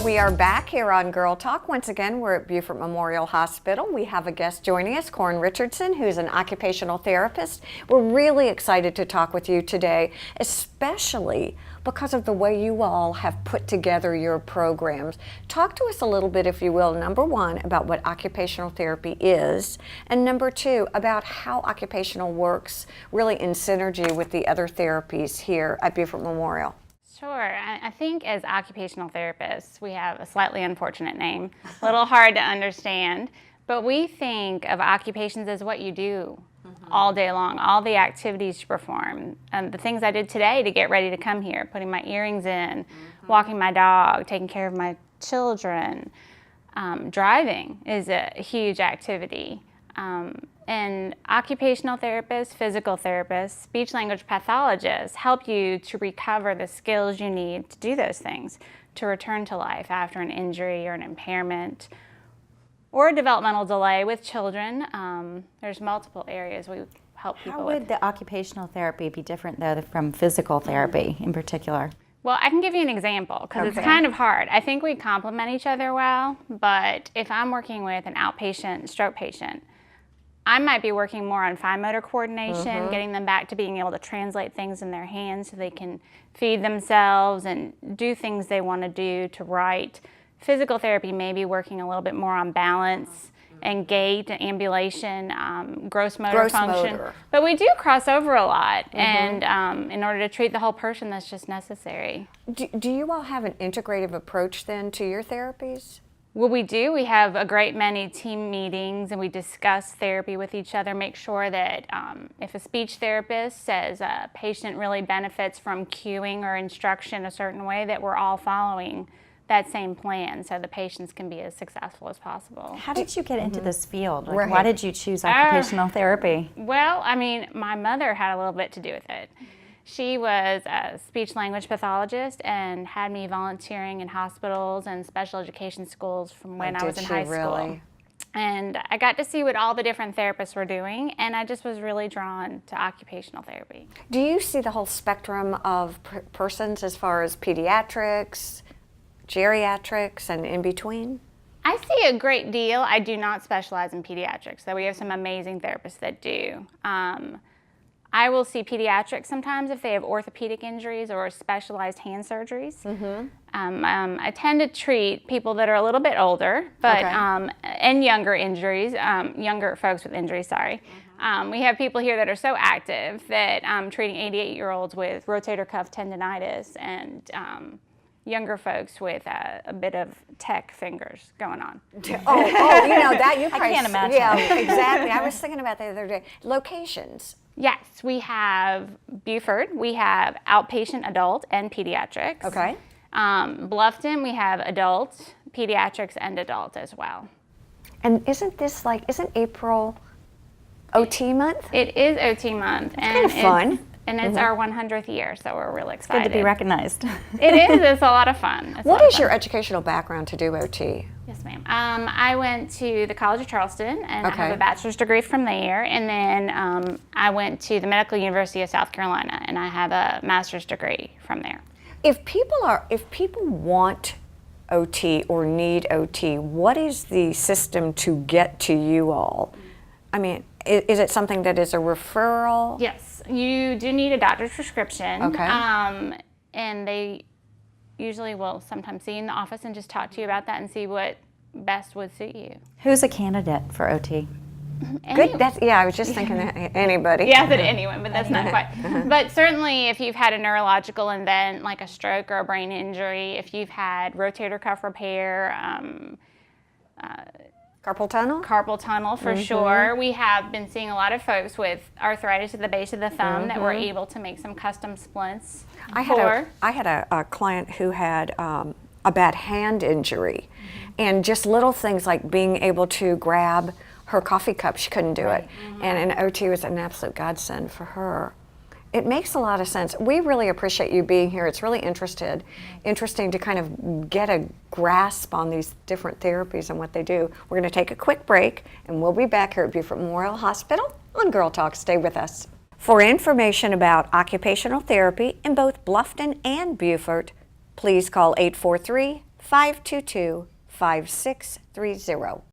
We are back here on Girl Talk. Once again, we're at Beaufort Memorial Hospital. We have a guest joining us, Koren Richardson, who's an occupational therapist. We're really excited to talk with you today, especially because of the way you all have put together your programs. Talk to us a little bit, if you will, number one, about what occupational therapy is, and number two, about how occupational works really in synergy with the other therapies here at Beaufort Memorial. Sure. I think as occupational therapists, we have a slightly unfortunate name, a little hard to understand, but we think of occupations as what you do all day long, all the activities you perform, and the things I did today to get ready to come here, putting my earrings in, walking my dog, taking care of my children. Driving is a huge activity. And occupational therapists, physical therapists, speech-language pathologists help you to recover the skills you need to do those things, to return to life after an injury or an impairment or a developmental delay with children. There's multiple areas we help people with. How would the occupational therapy be different, though, from physical therapy in particular? Well, I can give you an example because it's kind of hard. I think we complement each other well, but if I'm working with an outpatient stroke patient, I might be working more on fine motor coordination, getting them back to being able to translate things in their hands so they can feed themselves and do things they want to do to write. Physical therapy may be working a little bit more on balance and gait, ambulation, gross motor function. But we do cross over a lot, and in order to treat the whole person, that's just necessary. Do you all have an integrative approach then to your therapies? Well, we do. We have a great many team meetings and we discuss therapy with each other, make sure that if a speech therapist says a patient really benefits from cueing or instruction a certain way, that we're all following that same plan so the patients can be as successful as possible. How did you get into this field? Like, why did you choose occupational therapy? Well, I mean, my mother had a little bit to do with it. She was a speech-language pathologist and had me volunteering in hospitals and special education schools from when I was in high school. And I got to see what all the different therapists were doing, and I just was really drawn to occupational therapy. Do you see the whole spectrum of persons as far as pediatrics, geriatrics, and in between? I see a great deal. I do not specialize in pediatrics, though we have some amazing therapists that do. I will see pediatrics sometimes if they have orthopedic injuries or specialized hand surgeries. I tend to treat people that are a little bit older, but and younger injuries, younger folks with injuries. Sorry, we have people here that are so active that I'm treating 88-year-olds with rotator cuff tendonitis and younger folks with a bit of tech fingers going on. You know that you probably, I can't imagine. Yeah, exactly. I was thinking about that the other day. Locations. Yes, we have Beaufort, we have outpatient adult and pediatrics. Okay. Bluffton, we have adult, pediatrics, and adult as well. And isn't April OT month? It is OT month. It's kind of fun. And it's our 100th year, so we're really excited. Good to be recognized. It is. It's a lot of fun. What is your educational background to do OT? Yes, ma'am. I went to the College of Charleston, and I have a bachelor's degree from there. And then I went to the Medical University of South Carolina, and I have a master's degree from there. If people want OT or need OT, what is the system to get to you all? I mean, is it something that is a referral? Yes, you do need a doctor's prescription. Okay. And they usually will sometimes see you in the office and just talk to you about that and see what best would suit you. Who's a candidate for OT? Good. I was just thinking that anybody. Yeah, I said anyone, but that's not quite. But certainly if you've had a neurological event like a stroke or a brain injury, if you've had rotator cuff repair, Carpal tunnel? Carpal tunnel for sure. We have been seeing a lot of folks with arthritis at the base of the thumb that we're able to make some custom splints I had a client who had a bad hand injury, and just little things like being able to grab her coffee cup, she couldn't do it. And an OT was an absolute godsend for her. It makes a lot of sense. We really appreciate you being here. It's really interesting to kind of get a grasp on these different therapies and what they do. We're going to take a quick break, and we'll be back here at Beaufort Memorial Hospital on Girl Talk. Stay with us. For information about occupational therapy in both Bluffton and Beaufort, please call 843 522-5630.